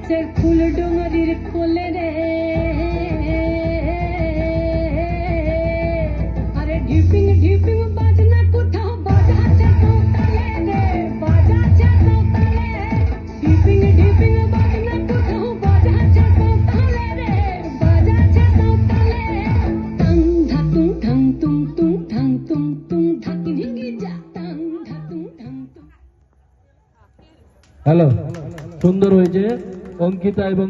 গাছের ফুল ডুঙরির কোলে রে, আরে ঢিপিং ঢিপিং বাজনা কোথাও বাজাচ্ছে সকালে রে, বাজাচ্ছে সকালে, ঢিপিং ঢিপিং বাজনা কোথাও বাজাচ্ছে সকালে রে, বাজাচ্ছে সকালে, টাং ধাতুং ঠাং তুং তুং ঠাং তুং তুং ধাকি ঢিঙ্গি যা টাং ধাতুং ঠাং তুং। হ্যালো, সুন্দর হয়েছে অঙ্কিতা এবং